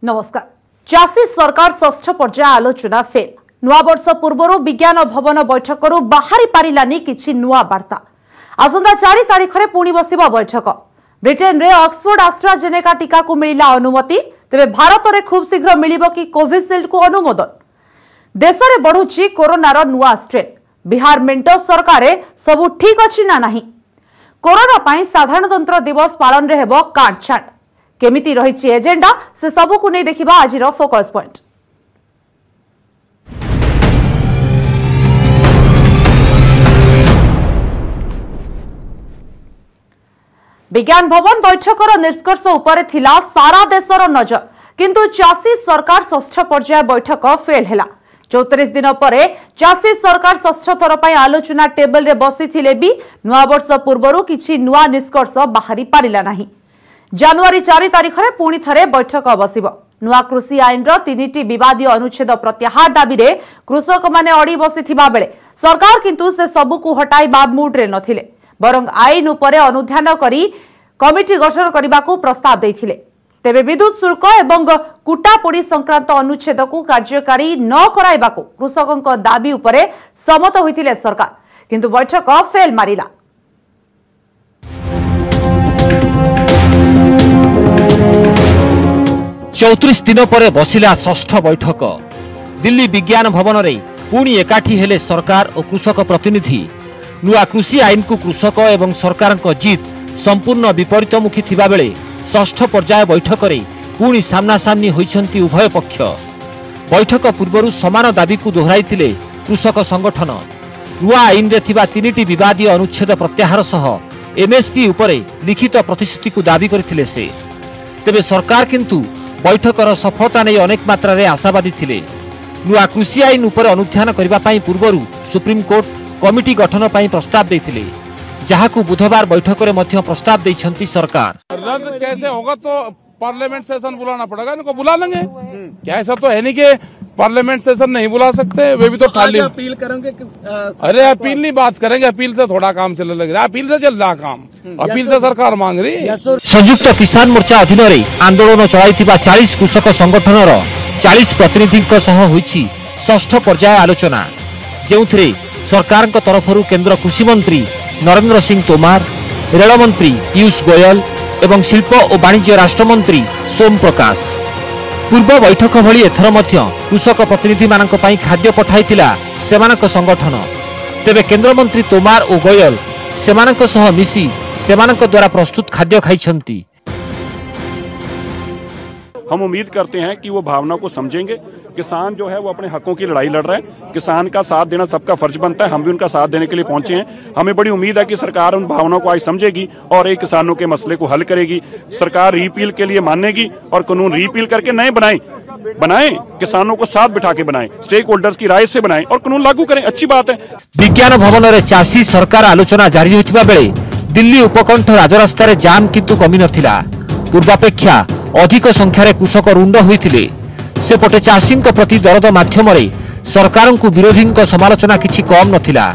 नमस्कार। चाषी सरकार षष्ठ पर्याय आलोचना फेल। नुआ वर्ष पूर्व विज्ञान भवन बैठक बाहरी पारिलानी किछि नुआ वार्ता। आसंता 4 तारिख में पुणी बसिबा बैठक। ब्रिटेन रे ऑक्सफोर्ड एस्ट्राजेनेका टीका को मिलिला अनुमति। तेबे भारत में खूब शीघ्र मिलिबो कि कोविशील्ड को अनुमोदन। देश में बढ़ुची कोरोनार नुआ स्ट्रेन। बिहार मेंटो सरकार सबु ठीक अछि ना नहीं। कोरोना पाई साधारणतंत्र दिवस पालन रे हेबो काटछाट। केमिति रहिछि एजेंडा से सबु को नहीं देखिबा आजिर फोकस पॉइंट। विज्ञान भवन बैठकर निष्कर्ष उपरे थिला सारा देशर नजर, किंतु चाषी सरकार षष्ठ पर्याय बैठक फेल हैला। 34 दिन पर चाषी सरकार षष्ठ थर पर आलोचना टेबल रे बसी थिले भी नुआ वर्ष पूर्व किछि नुआ निष्कर्ष बाहरी पारिला नहीं। जनवरी 4 तारिख में पुणी थरे बैठक बसिब। नुआ कृषि आईन 3टी विवादी अनुच्छेद प्रत्याहार दाबी रे कृषक माने अड़ी बसिथिबा बेले सरकार किंतु से सबु को हटाइबा मूड रे नथिले, बरं आईन उपरे अनुध्यान करी कमिटी गठन करने को प्रस्ताव देथिले। तेबे विद्युत शुल्क एवं कुटापोड़ी संक्रांत अनुच्छेद को कार्यकारी न कराइबाको कृषकों दाबी उपरे सम्मत होइथिले सरकार, किंतु बैठक फेल मारिला। चौतीस दिन पर बसिला षष्ठ बैठक। दिल्ली विज्ञान भवन रे पुणी एकाठी हेले सरकार और कृषक प्रतिनिधि। नुआ कृषि आईन को कृषक एवं सरकार जीत संपूर्ण विपरीतमुखी थिबा बेले षष्ठ पर्याय बैठक रे पुणी सामना सामनी होइछंती उभय पक्ष। बैठक पूर्व समान दाबी को दोहराइतिले कृषक संगठन। नुआ आईन रे थिबा 3टी विवादी अनुच्छेद प्रत्याहार सह एमएसपी उपरे लिखित प्रतिश्रुति को दाबी करथिले से। तेबे सरकार किंतु बैठकर सफलता नहीं अनेक मात्रा रे आशावादी थिले। नुआ कृषि आईन उपर अनुध्यान करबा पई पूर्वरु सुप्रीम कोर्ट कमिटी गठन पई प्रस्ताव देथिले, जहाकू बुधवार बैठक रे मध्य प्रस्ताव देइछंती सरकार। रद्द कैसे होगा तो पार्लियामेंट सेशन बुलाना पड़ेगा, इनको बुला लेंगे। क्या ऐसा तो है नहीं कि पार्लियामेंट सेशन नहीं बुला सकते, वे भी तो खाली अपील करेंगे। अरे अपील नहीं बात करेंगे, अपील से थोड़ा काम चलने लग रहा है। अपील से चल रहा काम, अपील से सरकार मांग रही। संयुक्त किसान मोर्चा अधीन रे आंदोलन चलाइथिबा 40 कृषक संगठनर 40 प्रतिनिधि सह होईछि षष्ठ पर्याय आलोचना, जेउथरे सरकार तरफरु केंद्र कृषि मंत्री नरेंद्र सिंह तोमार, रेल मंत्री पीयूष गोयल एवं शिल्प और वाणिज्य राष्ट्रमंत्री सोम प्रकाश। पूर्व बैठक भली एथर मध्य कृषक प्रतिनिधि मानक पई खाद्य पठाइतिला सेमानक संगठन। तेबे केंद्र मंत्री तोमार और गोयल सेमानक सह मिसी सेमानक द्वारा प्रस्तुत खाद्य खाइछंती। हम उम्मीद करते हैं कि वो भावना को समझेंगे। किसान जो है वो अपने हकों की लड़ाई लड़ रहा है। किसान का साथ देना सबका फर्ज बनता है। हम भी उनका साथ देने के लिए पहुंचे हैं। हमें बड़ी उम्मीद है कि सरकार उन भावनाओं को आज समझेगी और एक किसानों के मसले को हल करेगी। सरकार रीपील के लिए मानेगी और कानून रीपील करके नए बनाएं, किसानों को साथ बिठा के बनाएं, स्टेक होल्डर्स की राय से बनाएं और कानून लागू करें। अच्छी बात है। विज्ञान भवन रे चाषी सरकार आलोचना जारी होइतिबा बेले दिल्ली उपकंठ राजरास्ता रे जाम किंतु कमी नथिला। पूर्वापेक्षा अधिक संख्यार कृषक रुंड होइतिले। सेपटे चाषी प्रति दरद माध्यम सरकार को विरोधी समालोचना किछि कम नथिला।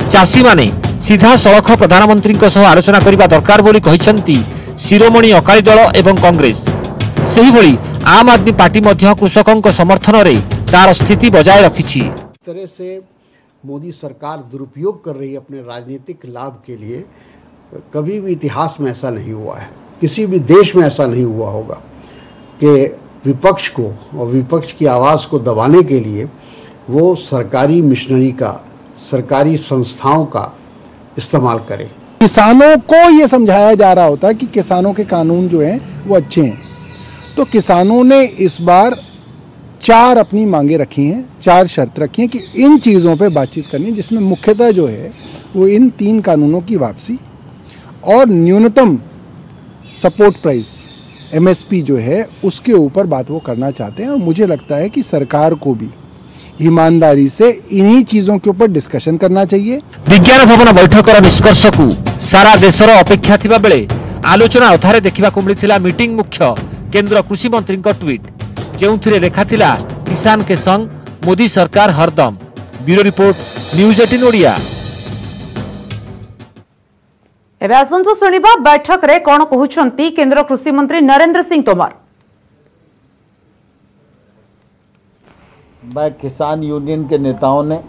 चाषी माने सीधा सड़क प्रधानमंत्री आलोचना करने दरकार बोली कहिसंती शिरोमणि अकाली दल एवं कांग्रेस। सेही भली आम आदमी पार्टी मध्य कृषकों समर्थन रे तार स्थिति बजाय रखिछि। इस तरह से मोदी सरकार दुरुपयोग कर रही है अपने राजनीतिक लाभ के लिए। कभी भी इतिहास में ऐसा नहीं हुआ है, किसी भी देश में ऐसा नहीं हुआ होगा कि विपक्ष को और विपक्ष की आवाज को दबाने के लिए वो सरकारी मिशनरी का, सरकारी संस्थाओं का इस्तेमाल करे। किसानों को ये समझाया जा रहा होता है कि किसानों के कानून जो हैं वो अच्छे हैं। तो किसानों ने इस बार 4 अपनी मांगे रखी हैं, 4 शर्त रखी हैं कि इन चीज़ों पे बातचीत करनी, जिसमें मुख्यतः जो है वो इन 3 कानूनों की वापसी और न्यूनतम सपोर्ट प्राइस एमएसपी जो है उसके ऊपर बात वो करना चाहते हैं। और मुझे लगता है कि सरकार को भी ईमानदारी से इन्हीं चीजों के ऊपर डिस्कशन करना चाहिए। विज्ञान भवन बैठकर निष्कर्ष को सारा देशर अपेक्षा थिबा बेले आलोचना अथारे देखा मिलता मीटिंग मुख्य केंद्र कृषि मंत्री ट्वीट, जेउथिरे लेखा थिला किसान के संग मोदी सरकार हरदम। Bureau report, news 18 Odia. एबे आसंतु सुनिबा बैठक रे कोन कहउछंती केंद्र कृषि मंत्री नरेंद्र सिंह तोमर। मैं किसान यूनियन के नेताओं ने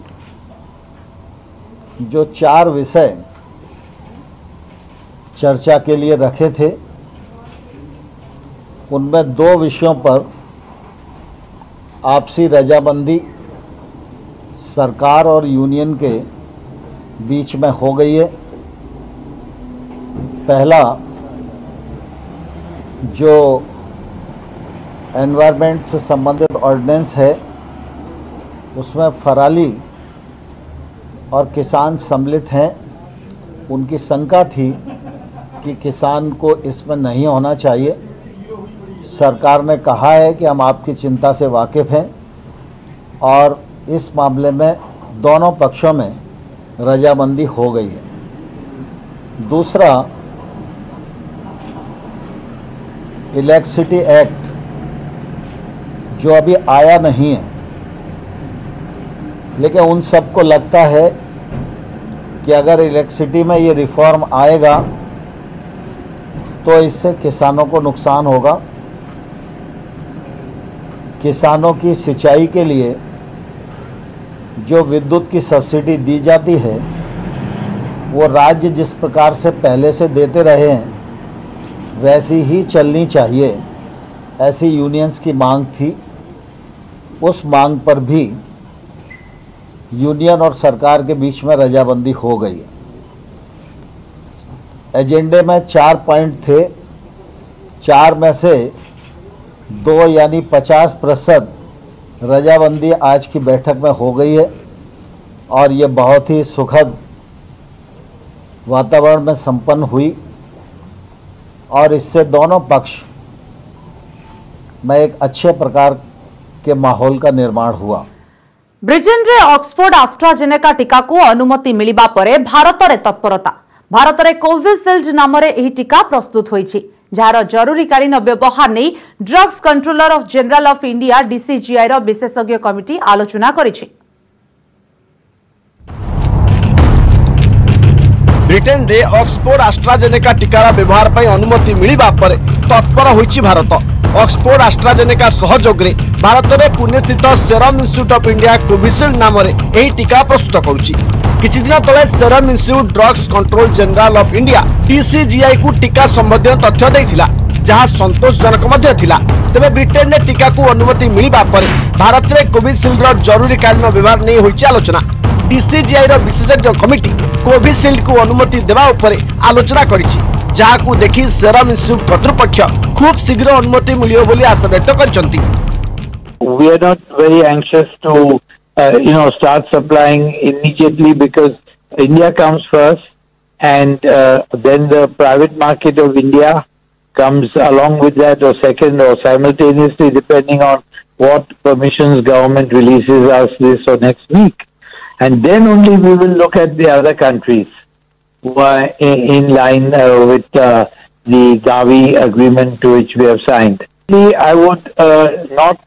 जो 4 विषय चर्चा के लिए रखे थे, उनमें 2 विषयों पर आपसी रजामंदी सरकार और यूनियन के बीच में हो गई है। पहला, जो एनवायरनमेंट से संबंधित ऑर्डिनेंस है, उसमें फराली और किसान सम्मिलित हैं। उनकी शंका थी कि किसान को इसमें नहीं होना चाहिए। सरकार ने कहा है कि हम आपकी चिंता से वाकिफ़ हैं और इस मामले में दोनों पक्षों में रजामंदी हो गई है। दूसरा, इलेक्ट्रिसिटी एक्ट जो अभी आया नहीं है, लेकिन उन सबको लगता है कि अगर इलेक्ट्रिसिटी में ये रिफॉर्म आएगा तो इससे किसानों को नुकसान होगा। किसानों की सिंचाई के लिए जो विद्युत की सब्सिडी दी जाती है, वो राज्य जिस प्रकार से पहले से देते रहे हैं वैसी ही चलनी चाहिए, ऐसी यूनियंस की मांग थी। उस मांग पर भी यूनियन और सरकार के बीच में रजामंदी हो गई है। एजेंडे में 4 पॉइंट थे, 4 में से 2 यानी 50% रजामंदी आज की बैठक में हो गई है और ये बहुत ही सुखद वातावरण में संपन्न हुई और इससे दोनों पक्ष में एक अच्छे प्रकार के माहौल का निर्माण हुआ। ब्रिटेन रे ऑक्सफोर्ड एस्ट्राजेनेका टीका को अनुमति मिलिबा परे भारत रे तत्परता। भारत रे कोविशील्ड नाम रे एही टीका प्रस्तुत होईछि, जार जरूरीकालीन व्यवहार नहीं drugs controller of general of India DCGI रो विशेषज्ञ कमिटी आलोचना करिछि। ब्रिटेन रे ऑक्सफोर्ड एस्ट्राजेनेका टीकार व्यवहार पर अनुमति मिलिबा परे तत्पर होईछि भारत। ऑक्सफोर्ड एस्ट्राजेनेका सहयोग रे भारत में पुणे स्थित serum Institute of India Covishield नाम रे टीका प्रस्तुत करुछि। किछि दिन तले serum institute drugs control general of India DCGI को टीका संबंधी तथ्य देइथिला, जहां संतोषजनक मध्य थिला। तबे ब्रिटेन ने टीका को अनुमति मिलिबा परे भारत में कोविशील्ड रो जरूरीकालीन व्यवहार नहीं होइछि आलोचना। डीसीजीआई रो विशेषज्ञ कमिटी कोविशील्ड को अनुमति देवा उपरे आलोचना करिछि, जहां देखि सेरम इंस्टीट्यूट कर्तृपक्ष खूब शीघ्र अनुमति मिलियो बोली आशा व्यक्त करछन्ति। We are not very anxious to start supplying immediately because India comes first and then the private market of India comes along with that, or second, or simultaneously, depending on what permissions government releases us this or next week. And then only we will look at the other countries who are in line with the Gavi agreement to which we have signed. I would not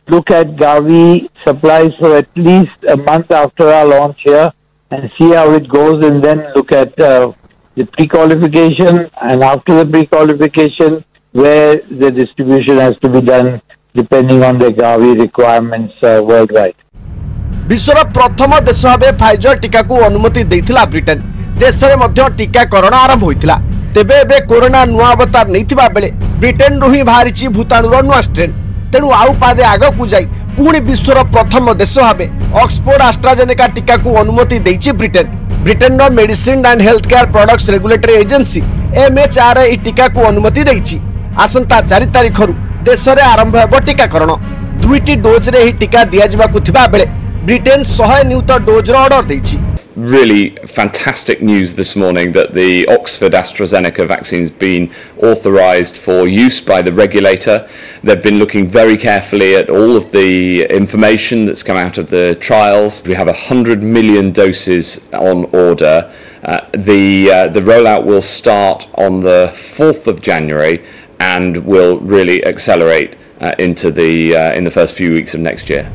look at Gavi supplies for at least a month after our launch here and see how it goes, and then look at the pre-qualification, and after the pre-qualification where the distribution has to be done depending on the Gavi requirements worldwide. विश्वर प्रथम देश भाव Pfizer टीका को अनुमति देथिला Britain. देश में मध्य टीकाकरण आरंभ होइथिला। तेबे एबे कोरोना नुआ अवतार नैथिबा बेले ब्रिटेन रु ही बाहरिछि भूताणुर नुआ स्ट्रेन। तेणु आउ पादे आगो को जाई पुणी विश्वर प्रथम देश भाव ऑक्सफोर्ड एस्ट्राजेनेका टीका को अनुमति देछि ब्रिटेन। ब्रिटेन रो medicine and health care products regulatory agency MHRA टीका को अनुमति देछि। आसंता 4 तारिख रु देश में आरंभ हेबो टीकाकरण। 2टी डोज रे ही टीका दिया जिबाकु थिबा बेले ब्रिटेन 100 नियुत डोज रो ऑर्डर देछि। Really fantastic news this morning that the Oxford AstraZeneca vaccine has been authorised for use by the regulator. They've been looking very carefully at all of the information that's come out of the trials. We have 100 million doses on order. The rollout will start on the 4th of January and will really accelerate in the first few weeks of next year.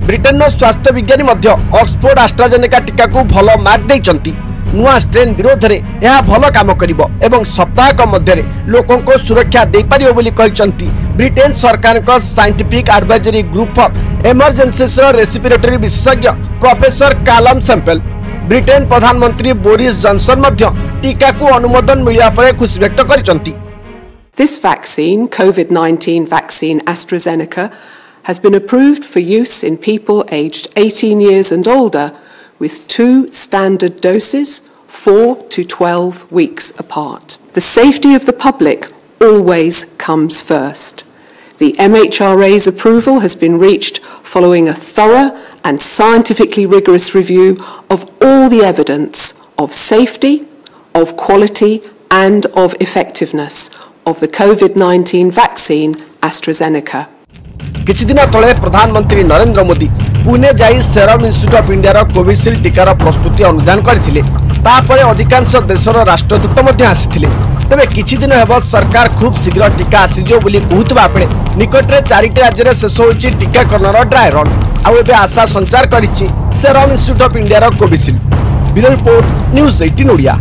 Britain स्वास्थ्य विज्ञानी मध्य Oxford AstraZeneca टीका को भल mark देइचंती। नुआ strain विरोध में यह भल काम करिबो एवं सप्ताहक मध्य लोकों को सुरक्षा दे पारिबो बोली कहिसंती ब्रिटेन सरकार का scientific advisory group of emergencies respiratory विशेषज्ञ प्रोफेसर कालम सैंपल। ब्रिटेन प्रधानमंत्री बोरिस जॉनसन मध्य टीका को अनुमोदन मिलिया पर खुशी व्यक्त करिसंती। This vaccine, COVID-19 vaccine AstraZeneca, has been approved for use in people aged 18 years and older with 2 standard doses, 4 to 12 weeks apart. The safety of the public always comes first. The MHRA's approval has been reached following a thorough and scientifically rigorous review of all the evidence of safety, of quality and of effectiveness of the COVID-19 vaccine AstraZeneca. किछि दिन तले प्रधानमंत्री नरेंद्र मोदी पुणे जाई Serum Institute of India रो Covishield टीकार प्रस्तुति अनुदान करथिले। तापरे अधिकांश देशर राष्ट्रदूत मध्ये आसीथिले। तबे किछि दिन हेबो सरकार खूब शीघ्र टीका आसीजो बोली कहूतबा बेले निकटरे 4टी राज्य रे शेष होइछि टीकाकरणर ड्राई रन। आ एबे आशा संचार करिछि सेरम इंस्टीट्यूट ऑफ इंडिया रो Covishield. Bureau report news 18 Odia.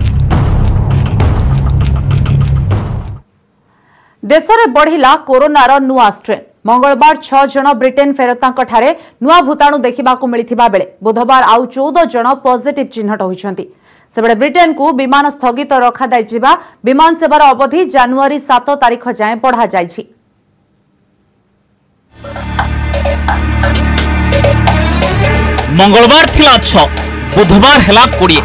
देश में बढ़िला कोरोनार नुआ स्ट्रेन। मंगलवार 6 जन ब्रिटेन फेरतांक ठारे नुआ भूताणु देखा मिलथिबा बेले बुधवार आउ 14 जन पॉजिटिव चिन्हट होइछंती। सेबडे ब्रिटेन को विमान स्थगित रखा जायजिबा विमान सेवार अवधि जनवरी 7 तारिख जाए बढ़ा जायछि। मंगलवार थिला 6 बुधवार हेला 20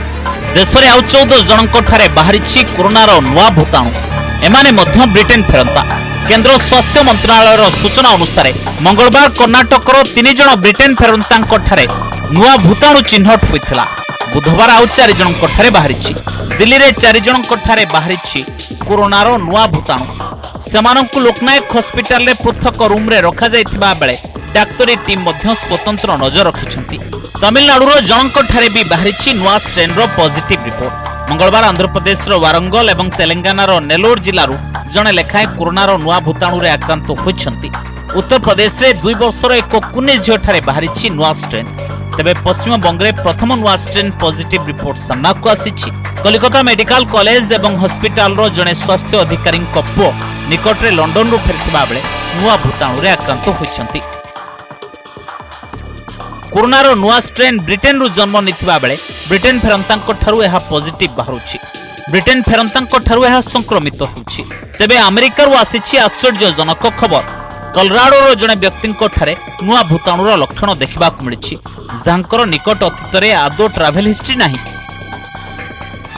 देश में आउ 14 जनक ठारे बाहरिछि कोरोनार नुआ भूताणु। एमाने मध्य ब्रिटेन फेरंता। केंद्र स्वास्थ्य मंत्रालय सूचना अनुसार मंगलवार कर्णाटक 3 जन ब्रिटेन फेरंतांक ठारे नुआ भूताणु चिन्हट होइथिला। बुधवार आउ 4 जनक ठारे बाहरिछि। दिल्ली रे 4 जनक ठारे बाहरिछि कोरोनार नुआ भूताणु। सेमानंकु लोकनायक हॉस्पिटल रे पृथक रूम रे रखा जायथिबा बेले डाक्तरी टीम मध्य स्वतंत्र नजर रखिछंती। तमिलनाडु रो जनक ठारे भी बाहरिछि नुआ स्ट्रेन रो पॉजिटिव रिपोर्ट। मंगलवार आंध्र प्रदेश वारंगल और तेलंगानार नेलोर जिलूर जड़े लेखाएं कोरोनार नुआ भूताणु रे आक्रांत होइछंती। उत्तर प्रदेश रे 2 वर्षर एक कुनी झील ठारे बाहरिछि नुआ स्ट्रेन। तेबे पश्चिम बंगले प्रथम नुआ स्ट्रेन पॉजिटिव रिपोर्ट सामना को आसीछि। कलिकता मेडिकल कॉलेज और हॉस्पिटल रो जड़े स्वास्थ्य अधिकारी पुओ निकटरे लंडन रु फेरथिबा बेले नुआ भूताणु रे आक्रांत होइछंती। कोरोनार नुआ स्ट्रेन ब्रिटेन रु जन्म निथिबा बेले ब्रिटेन फेरंतांक ठारु एहा पॉजिटिव बाहरुछि। ब्रिटेन फेरंतांक ठारु एहा संक्रमित होउछि। तेबे अमेरिका रु आसीछि आश्चर्यजनक खबर। कोलोराडो रो जने व्यक्तिंक ठारे नुआ भूताणुर लक्षण देखिबा को मिलिछि जांकर निकट अतीत रे आदो ट्रैवल हिस्ट्री नाही।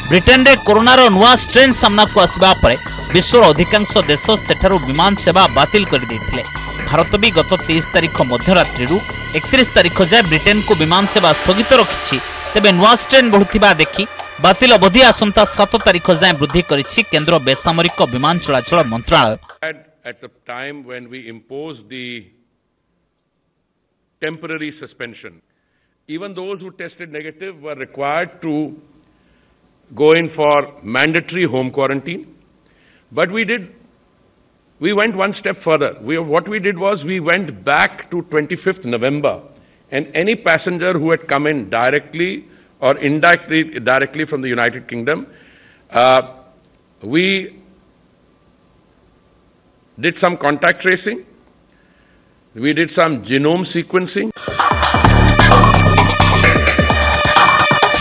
ब्रिटेन रे कोरोनार नुआ स्ट्रेन सामना को आसीबा परे विश्वर अधिकांश देश सेठारु विमान सेवा बातिल कर दैथिले। भारत भी गत 23 तारिख मध्यरात्रि 31 तारिख जाए ब्रिटेन को विमान सेवा स्थगित रखिछि। तेबे नुआ स्ट्रेन बढ़ुथिबा देखि बातिल अवधि आसंता 7 तारिख जाए वृद्धि करिछि केंद्र बेसामरिक विमान चलाचल मंत्रालय। At the time when we imposed the temporary suspension, even those who tested negative were required to go in for mandatory home quarantine. But we went one step further. What we did was we went back to 25th November, and any passenger who had come in directly or indirectly directly from the United Kingdom, we did some contact tracing, we did some genome sequencing.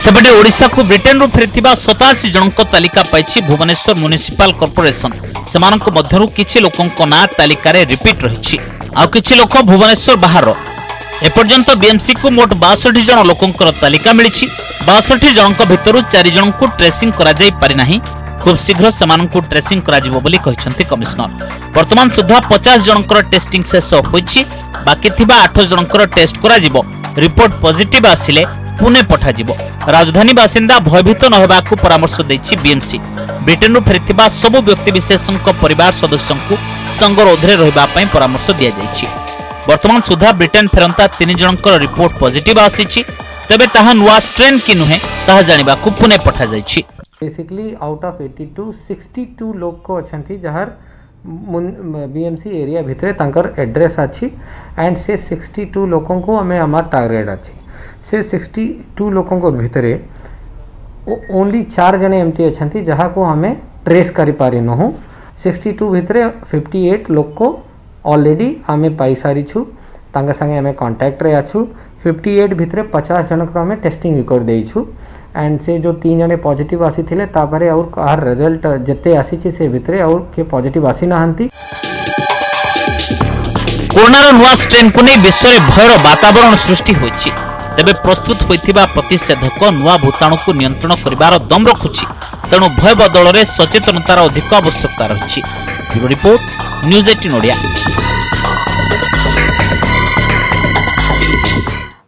सेबडे Odisha को Britain रु फेरथिबा 87 जनक तालिका पाइछि Bhubaneswar municipal corporation. सेमानक मध्यरु किछि लोकंक ना तालिका रे repeat रहिछि आ किछि लोक भुवनेश्वर बाहर। एपर्यंत बीएमसी को मोट 62 जन लोकंकर तालिका मिलिछि। 62 जनक भितरु 4 जनक ट्रेसिंग करा जाई पारि नाही। खूब शीघ्र सेमानकु ट्रेसिंग करा जिवो बोली कहिसंती कमिश्नर। वर्तमान सुधा 50 जनकर टेस्टिंग शेष होइछि। बाकी थिबा 8 जनकर टेस्ट करा जिवो। रिपोर्ट पॉजिटिव आसिले पुणे पठा जिवो। राजधानी बासिंदा भयभीत न हेबाकु परामर्श दैछि बीएमसी। ब्रिटेन रु फेरथिबा सबु व्यक्ति विशेषक परिवार सदस्यंकु संगरोधरे रहिबा पई परामर्श दिया जाइछि। वर्तमान सुधा ब्रिटेन फेरंता 3 जनकर रिपोर्ट पॉजिटिव आसीछि। तबे ताहा नुआ स्ट्रेन कि नुहे ताहा जानिबाकु पुणे पठा जाइछि। बेसिकली आउट ऑफ 82 62 लोग को अछंती जहार बीएमसी एरिया भितरे तांकर एड्रेस अछि एंड से 62 लोगों को हमें हमार टारगेट अछि। से 62 लोगों को भितरे ओनली 4 जने एमती अच्छा जहाँ को हमें ट्रेस कर पारिनु 62 भितर 58 लोग को ऑलरेडी आमे पाई सारी छु तांगा संगे हमें कांटेक्ट रे आछु 58 भितर 50 जन को हमें टेस्टिंग कर दे छु एंड से जो 3 जने पॉजिटिव आसी थिले तापरे और कार रिजल्ट जते आसी छि से भितर और के पॉजिटिव आसी नाहंती। कोरोनार नुआ स्ट्रेन को नहीं विश्व में भयर वातावरण सृष्टि होइछि तेबे प्रस्तुत होइथिबा प्रतिषेधक नुआ भूताणु को नियंत्रण करिवार दम रखुछि तेणु भय बदल में सचेतनतार अधिक आवश्यकता रही। Report news 18 Odia.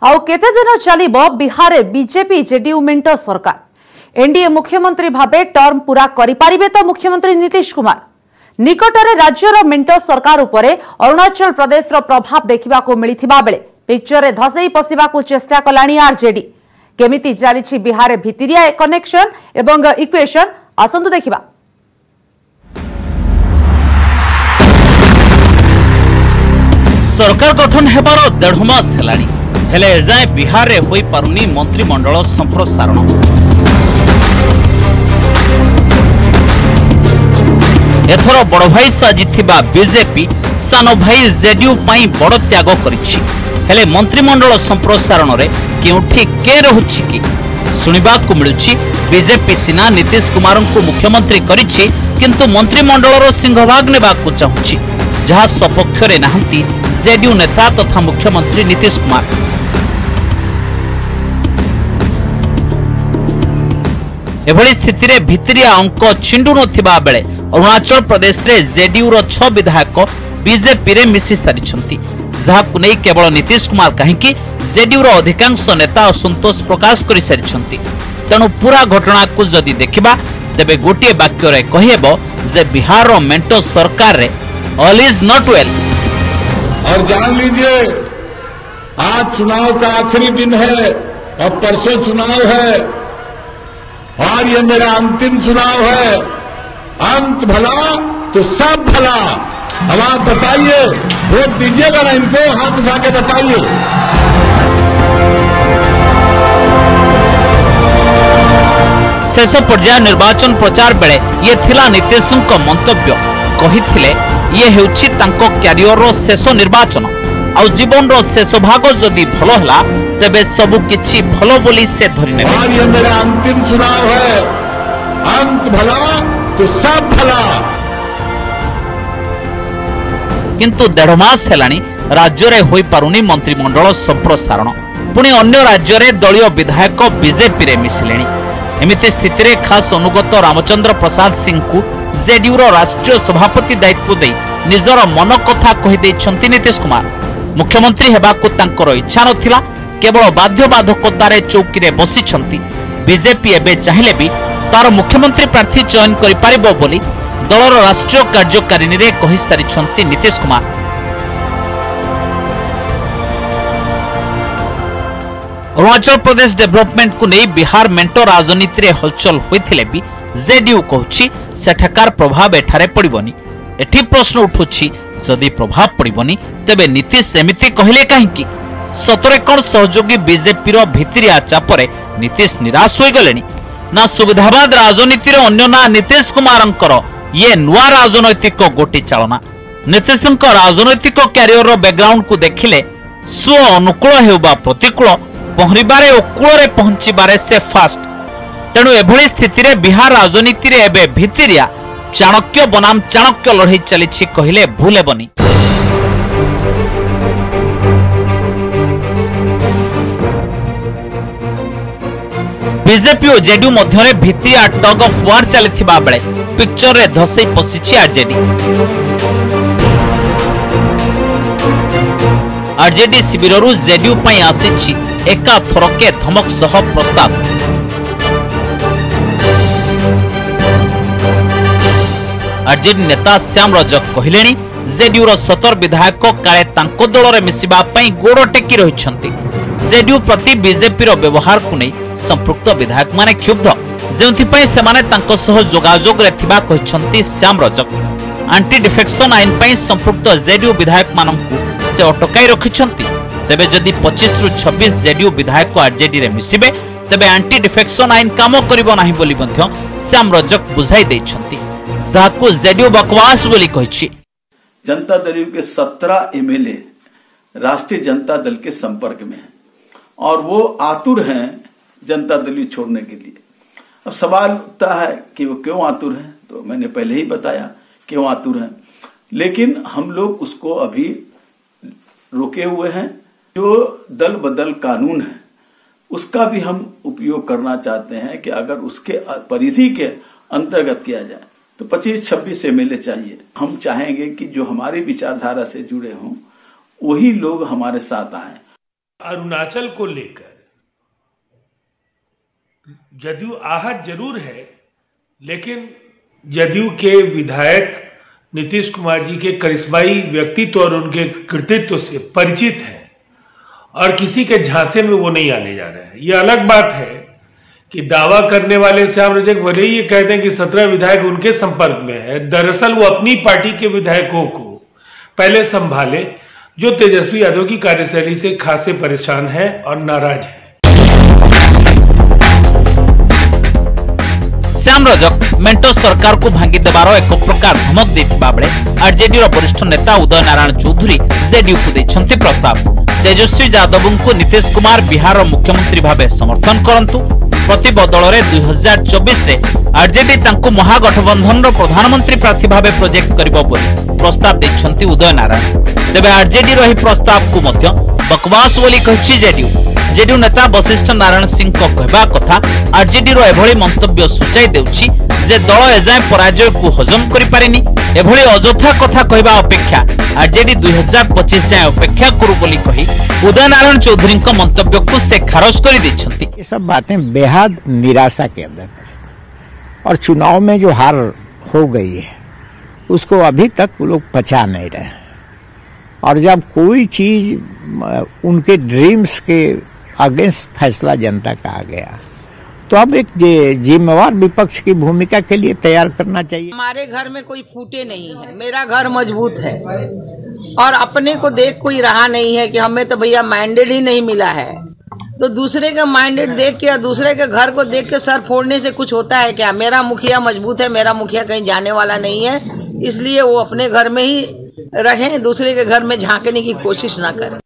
आउ केते दिन चलिबो बिहार बीजेपी जेडीयू मेंट सरकार एनडीए मुख्यमंत्री भाबे टर्म पूरा करि पारिबे तो मुख्यमंत्री नीतीश कुमार निकटरे राज्यर मेंट सरकार उपरे अरुणाचल प्रदेश रो प्रभाव देखिबा को मिलिथिबा बेले पिक्चर रे धसई पसिबा को चेष्टा कलानी आरजेडी केमिति चली बिहार भितरिया कनेक्शन एवं इक्वेशन आसंतु देखिबा। सरकार गठन हेबार 1.5 मास हेलानी हेले एजाए बिहार रे होई पारुनी मंत्रिमंडल संप्रसारण। एथर बड़ भाई साजिथिबा बीजेपी सान भाई जेडीयू पई बड़ त्याग करिछि हेले मंत्रिमंडल संप्रसारण रे केउठी के रहुछि कि सुनिबा को मिलुछि बीजेपी सिना नीतीश कुमार को मुख्यमंत्री करिछि किंतु मंत्रिमंडल रो सिंहभाग नेबा को चाहुछि जहा सपक्ष रे नाहंती जेडीयू नेता तथा मुख्यमंत्री नीतीश कुमार। एभली स्थिति रे भितरिया अंक छिंडु नथिबा बेले अरुणाचल प्रदेश रे जेडीयू रो 6 विधायक बीजेपी रे मिसी सारिछंती जहाकु नै केवल नीतीश कुमार कहीं जेडीयू रो अधिकांश नेता असंतोष प्रकाश करि सारिछंती तेणु पूरा घटना को जदि देखिबा तेबे गोटे वाक्य रे कहिबो जे बिहार रो मेंटो सरकार रे ऑल इज नॉट वेल। और जान लीजिए आज चुनाव का आखिरी दिन है और परसों चुनाव है और ये मेरा अंतिम चुनाव है। अंत भला तो सब भला। अब आप बताइए, वोट दीजिएगा ना इनको, हाथ उठा के बताइए। शेष पर्याय निर्वाचन प्रचार बेले ये थिला नीतीशଙ୍କ मंतव्य कहिथिले ये हेउछि तांको क्यारियर रो शेष निर्वाचन आ जीवन रो शेष भाग जदि भलो हला तबे सब किछि भलो बोली से धरि नेबे। और ये मेरा अंतिम चुनाव है। अंत भला तो सब भला। किंतु 1.5 मास हेलानी राज्य रे होई पारुनी मंत्रिमंडल संप्रसारण पुणी अन्य राज्य रे दलीय विधायक बीजेपी रे मिसिलेनी। एमिति स्थिति रे खास अनुगत रामचंद्र प्रसाद सिंह को जेडीयू रो राष्ट्रीय सभापति दायित्व दे निजर मन कथा कहि दैछंती नीतीश कुमार। मुख्यमंत्री हेबाकु तांकर इच्छा नथिला, केवल बाध्यबाधकतारे चौकी रे बसिछंती। बीजेपी एबे चाहिले भी तार मुख्यमंत्री प्रार्थी चयन करि पारिबो बोली दलर राष्ट्रीय कार्यकारिणी रे कहि सारिछंती नीतीश कुमार। अरुणाचल प्रदेश डेवलपमेंट को नहीं बिहार मेंटो राजनीति रे हलचल होइथिले भी जेडीयू कहूछि सेठाकार प्रभाव एठारे पड़िबनी। एठी प्रश्न उठुछि जदि प्रभाव पड़िबनी तेबे नीतीश एमिति कहिले काहेकि? सतरे कोन सहयोगी बीजेपी रो भितरिया चापरे नीतीश निराश होई गलेनी ना? सुविधावाद राजनीति रो अन्य ना नीतीश कुमारंकर ये नुआ राजनैतिक गोटी चालना। नीतीशଙ୍କ राजनैतिक क्यारियर रो बैकग्राउंड को देखिले स्व अनुकूल हेउबा प्रतिकूल पहरिबारे ओ कूଳରେ पहुंचीबारे से फास्ट। तेणु एभली स्थिति रे बिहार राजनीति रे एबे भितरिया चाणक्य बनाम चाणक्य लड़ाई चली कहले भूल हेबनी। बीजेपी और जेडीयू मध्य भितरिया टग ऑफ वार चलिथिबा बेले पिक्चर रे धसई पसिछि आरजेडी। आरजेडी शिविररू जेडीयू पई आसिछि एका थरके धमक सह प्रस्ताव। आरजेडी नेता श्याम रजक कहलेनी जेडीयू रो 17 विधायक काले तांको दल रे मिसिबा पई गोड़ टेकी रहिछंती। जेडीयू प्रति बीजेपी रो व्यवहार को नै संपृक्त विधायक माने क्षुब्ध, जेउथि पई सेमाने तांको सह जोगाजोग रे थिबा कहिछंती श्याम रजक। एंटी डिफेक्शन आईन पई संपृक्त जेडीयू विधायक मानंकु से अटकाई रखिछंती। तेबे जदि 25 रु 26 जेडीयू विधायक आरजेडी रे मिसिबे तेबे एंटी डिफेक्शन आईन काम करिबो नाही बोली मध्य श्याम रजक बुझाई दैछंती, जाको जेडीयू बकवास बोली कहिछि। जनता दल के 17 एमएलए राष्ट्रीय जनता दल के संपर्क में हैं और वो आतुर हैं जनता दल छोड़ने के लिए। अब सवाल उठता है कि वो क्यों आतुर हैं, तो मैंने पहले ही बताया क्यों आतुर हैं, लेकिन हम लोग उसको अभी रोके हुए हैं। जो दल बदल कानून है उसका भी हम उपयोग करना चाहते हैं कि अगर उसके परिधि के अंतर्गत किया जाए तो 25-26 एमएलए चाहिए। हम चाहेंगे कि जो हमारी विचारधारा से जुड़े हों वही लोग हमारे साथ आए। अरुणाचल को लेकर जदयू आहत जरूर है, लेकिन जदयू के विधायक नीतीश कुमार जी के करिश्माई व्यक्तित्व और उनके कृतित्व से परिचित है और किसी के झांसे में वो नहीं आने जा रहे हैं। ये अलग बात है कि दावा करने वाले श्याम रजक भले ही ये कहते हैं कि 17 विधायक उनके संपर्क में है, दरअसल वो अपनी पार्टी के विधायकों को पहले संभाले जो तेजस्वी यादव की कार्यशैली से खासे परेशान है और नाराज है। श्याम रजक मेंटो सरकार को भांगी देवार एक प्रकार धमक देथिबा बेले आरजेडी वरिष्ठ नेता उदय नारायण चौधरी जेडीयू को देछंती प्रस्ताव। तेजस्वी यादव को नीतीश कुमार बिहार मुख्यमंत्री भावे समर्थन करंतु, प्रति बदल में 2024 रे आरजेडी तांको महागठबंधन रो प्रधानमंत्री प्रार्थी भावे प्रोजेक्ट करिबो बोली प्रस्ताव देछंती उदय नारायण। तेबे आरजेडी रो प्रस्ताव को मध्य बकवास बोली कहिछि जेडीयू नेता वशिष्ठ नारायण सिंह को कहबा कथा आरजेडी रो एभଳି मंतव्य सूचाई देउछि जे दल एजाय पराजय को हजम करि पारेनी। एभଳି अजथा कथा कहबा अपेक्षा आरजेडी 2025 जाय अपेक्षा करू बोली कहि उदय नारायण चौधरी को मंतव्य को से खारज कर दैछंती। ये सब बातें बेहद निराशा के अंदर और चुनाव में जो हार हो गई है उसको अभी तक वो लोग पचा नहीं रहे। और जब कोई चीज उनके ड्रीम्स के अगेंस्ट फैसला जनता का आ गया तो अब एक जिम्मेवार विपक्ष की भूमिका के लिए तैयार करना चाहिए। हमारे घर में कोई फूटे नहीं है, मेरा घर मजबूत है और अपने को देख कोई रहा नहीं है कि हमें तो भैया मैंडेट ही नहीं मिला है, तो दूसरे का मैंडेट देख के या दूसरे के घर को देख के सर फोड़ने से कुछ होता है क्या? मेरा मुखिया मजबूत है, मेरा मुखिया कहीं जाने वाला नहीं है, इसलिए वो अपने घर में ही रहें, दूसरे के घर में झांकने की कोशिश ना करें।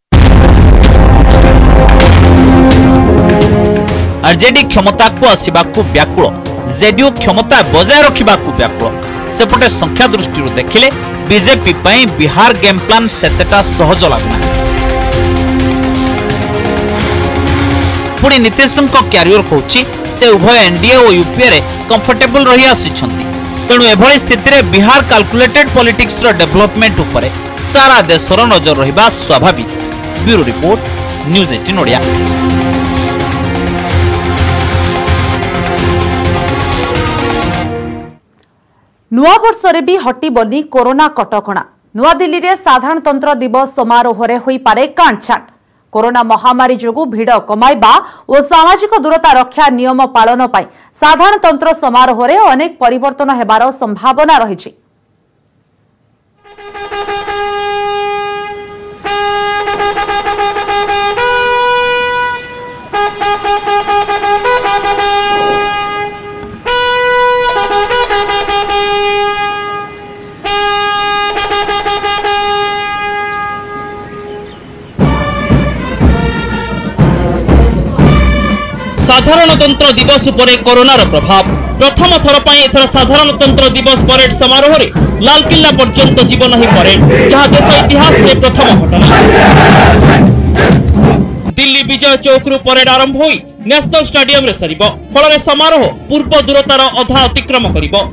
आरजेडी क्षमता को आसवाक व्याकुल, जेडीयू क्षमता बजाय रखा व्याकुल। सेपटे संख्या दृष्टि देखिले बीजेपी पई बिहार गेम प्लान सेतेटा सहज लगना। पुणी नीतीश क्यारियर कहूँ से उभय एनडीए और यूपीए रे कंफर्टेबल रही आसिछंती, तेणु एभली स्थिति रे बिहार कैलकुलेटेड पॉलिटिक्स रो डेवलपमेंट उपरे सारा देशर नजर रहिबा स्वाभाविक। Bureau report, news 18 Odia. नुआ वर्षरे भी हटिबनी कोरोना कटकणा। नुआ दिल्ली रे साधारणतंत्र दिवस समारोह रे होई पारे कांटछाट। कोरोना महामारी जोगु भिड़ कमाइबा और सामाजिक दूरता रक्षा नियम पालन पाई साधारणतंत्र समारोह रे अनेक परिवर्तन हेबार संभावना रहिछि। साधारणतंत्र दिवस उपरे कोरोनार प्रभाव। प्रथम थर पर एथर साधारणतंत्र दिवस परेड समारोह रे लालकिल्ला पर्यंत जीवन ही परेड, जहां देश इतिहास रे प्रथम घटना। दिल्ली विजय चौक रु परेड आरंभ होई नेशनल स्टेडियम रे सरिबो, फल समारोह पूर्व दूरतार अधा अतिक्रम करिबो।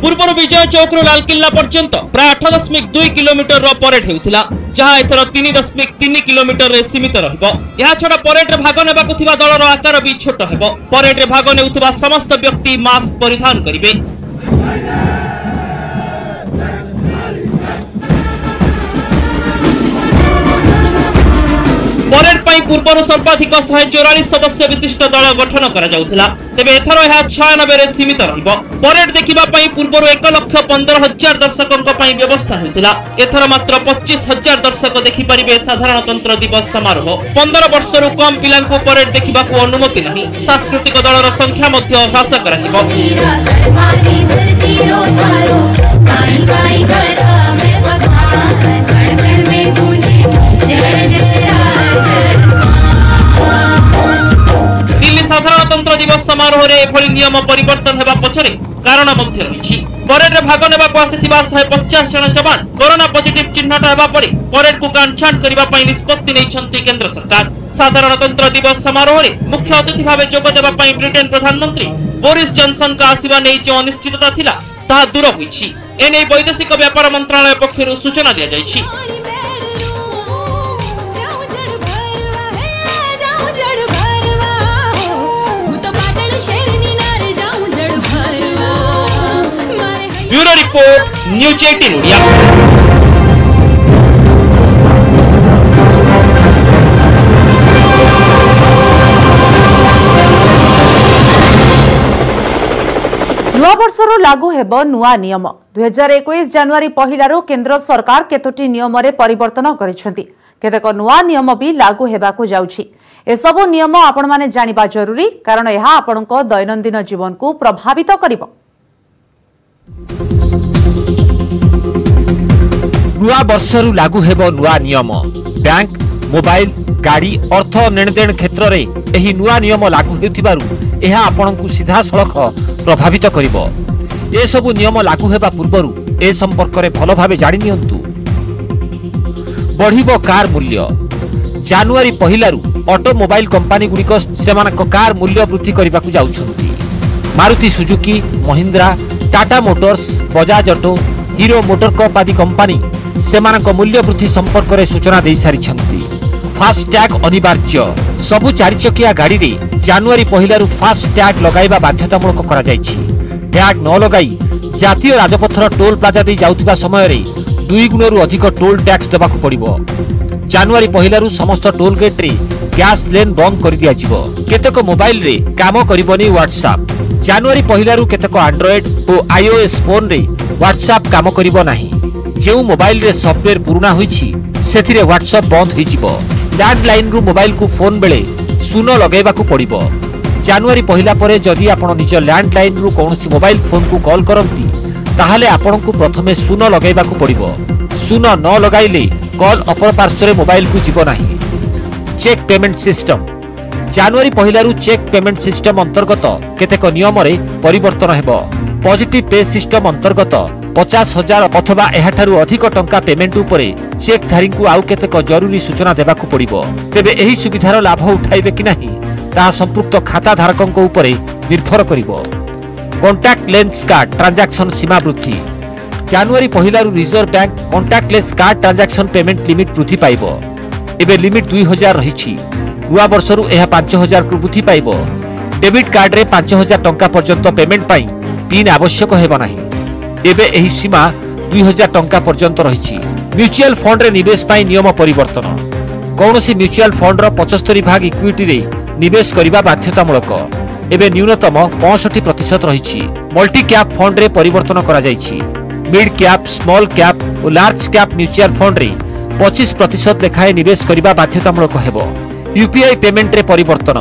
पूर्व विजय चौक रु लालकिल्ला पर्यंत प्राय 8.2 किलोमीटर रो परेड हेउथिला, जहां एथर 3.3 किलोमीटर रे सीमित रहबो। या छडा परेड रे भाग नेबाकु थिबा दलर आकार भी छोट हेबो। परेड रे भाग नेउथबा समस्त व्यक्ति मास्क परिधान करिवे। परेड पाई पूर्व सर्वाधिक 144 सदस्य विशिष्ट दल गठन करा जाउथिला तेबे एथरो यह 96 रे सीमित रहिबो। परेड देखिबा पाई पूर्व 1,15,000 दर्शकक पाई व्यवस्था होइतिला एथरो मात्र 25,000 दर्शक देखि परिबे साधारणतंत्र दिवस समारोह। 15 वर्षरु कम पिलांको परेड देखिबाकू अनुमति नहीं। सांस्कृतिक दलर संख्या मध्ये ह्रास कराजिबो। दिल्ली साधारणतंत्र दिवस समारोह रे एभली नियम परिवर्तन हेबा पछरे कारण मध्ये रहिछि। परेड रे भाग नेबाकू आसिथिबा 150 जन जवान कोरोना पॉजिटिव चिन्हट हेबा परे परेड को काटछांट करिबा पई निष्पत्ति नैछन्ति केंद्र सरकार। साधारणतंत्र दिवस समारोह रे मुख्य अतिथि भाबे जोग देबा पई ब्रिटेन प्रधानमंत्री बोरिस जॉनसन का आसीबा नै जे अनिश्चितता थिला ताहा दूर होइछि। एने वैदेशिक व्यापार मंत्रालय पक्षरु सूचना दिया जाइछि। Bureau report news 18 Odia. नुआ वर्षर लागू हेब नुआ नियम 2021 जनवरी पहिलारू केंद्र सरकार केतोटी नियम रे परिवर्तन करिसेंती। केतेक नुआ नियम भी लागू हेबाकू जाउछि। एसबु नियम आपण माने जानिबा जरूरी कारण यह आपणको दैनंदिन जीवन को प्रभावित करिबो। नुआ वर्षरू लागू हेबो नुआ नियम। बैंक मोबाइल गाड़ी अर्थ लेनदेन क्षेत्र में एही नुआ नियम लागू हेउथिबारु एहा आपणकु सीधा सड़क प्रभावित करिबो। ए सबु नियम लागू हेबा पूर्वरु ए संपर्क रे भलो भाबे जानि नियंतु। बढ़िबो कार मूल्य। जनवरी पहिलारु ऑटोमोबाइल कंपनी गुड़िक सेमानक कार मूल्य वृद्धि करबाकू जाउछन्ती। Maruti Suzuki Mahindra Tata Motors Bajaj Auto Hero MotoCorp आदि कंपनी सेमानक मूल्य वृद्धि संपर्क रे सूचना दे सारिछन्ती। फास्टैग अनिवार्य। सबु चारिचकिया गाड़ी रे जनवरी पहिलारु फास्टैग लगाइबा बाध्यतामूलक करा जायछि। टैग न लगाई जातीय राजपथर टोल प्लाजा दे जाउथिबा समय रे 2 गुणरु अधिक टोल टैक्स देबाकू पड़िबो। जनवरी पहिलारु समस्त टोल गेट रे गैस लेन बंद कर दिया जिवो। केतक मोबाइल रे काम करिबोनी व्हाट्सएप। जनवरी पहिलारु केतक एंड्रॉइड और आईओएस फोन रे व्हाट्सएप काम करिबो नाही। जे मोबाइल रे सॉफ्टवेयर पुराना होईछि सेथिरे व्हाट्सएप बंद होई जिवो। लैंडलाइन रु मोबाइल को फोन बेले सुन लगेबाकू पड़िबो। जनवरी पहिला परे जदि आपण निज लैंडलाइन रु कोनोसी मोबाइल फोन को कॉल करंती ताहाले आपणकू प्रथमे सुन लगेबाकू पड़िबो। सुन न लगाइले कॉल अपर पार्श्व रे मोबाइल को जीवो नाही। Cheque payment system. जनवरी पहिलारु चेक पेमेंट सिस्टम अंतर्गत केतेक नियम रे परिवर्तन हेबो। पॉजिटिव पे सिस्टम अंतर्गत 50,000 अथवा एहाठारु अधिक टंका पेमेंट उपरे चेक धारी को आउ केतेक जरूरी सूचना देबाकू पड़िबो। तेबे एही सुविधार लाभ उठाइबे कि नाही ता संपुक्त खाता धारकंक उपरे निर्भर करिबो। कॉन्टैक्ट लेंस कार्ड ट्रांजैक्शन सीमा वृद्धि। जनवरी पहिलारु Reserve Bank contactless card transaction payment limit वृद्धि पाइबो। एबे लिमिट 2000 रहिछि। नुआ वर्षरु एहा 5000 को वृद्धि पाइबो। डेबिट कार्ड रे 5000 टंका पर्यंत पेमेंट पाई पिन आवश्यक हेबो नाही। एबे एही सीमा 2000 टंका पर्यंत रहिछि। म्यूचुअल फंड रे निवेश पाई नियम परिवर्तन। कौनसी म्यूचुअल फंड रो 75% इक्विटी रे निवेश करिबा बाध्यतामूलक। एबे न्यूनतम 65% रहिछि। मल्टी कैप फंड रे परिवर्तन करा जाइछि। मिड कैप स्मॉल कैप और लार्ज कैप म्यूचुअल फंड रे 25% लेखाए निवेश करिबा बाध्यतामूलक हेबो। यूपीआई पेमेंट रे परिवर्तन।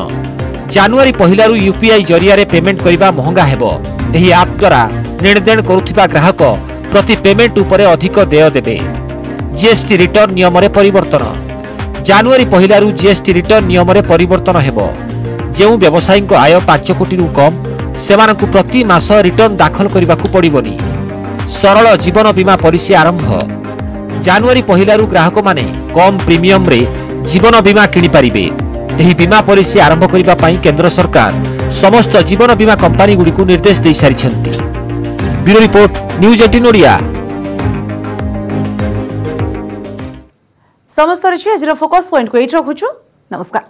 जनवरी पहिलारु यूपीआई जरिया रे पेमेंट करिबा महंगा हेबो। एही ऐप द्वारा लेनदेन करुथिबा ग्राहक प्रति पेमेंट उपरे अधिक देय देबे। जीएसटी रिटर्न नियम रे परिवर्तन। जनवरी पहिलारु जीएसटी रिटर्न नियम रे परिवर्तन हेबो। जेउ व्यवसायी को आय 5 कोटी रु कम सेमानकु प्रति मास रिटर्न दाखल करिबाकू पड़िबोनी। सरल जीवन बीमा पॉलिसी आरंभ। जनवरी पहिलारु ग्राहक माने कम प्रीमियम रे जीवन बीमा किनि पारिबे। एही बीमा पॉलिसी आरंभ करिबा पई केंद्र सरकार समस्त जीवन बीमा कंपनी गुडी को निर्देश दे सारिछन्ती। Bureau report news 18 Odia. समस्त रछि आज फोकस पॉइंट को एट रखुछु। नमस्कार।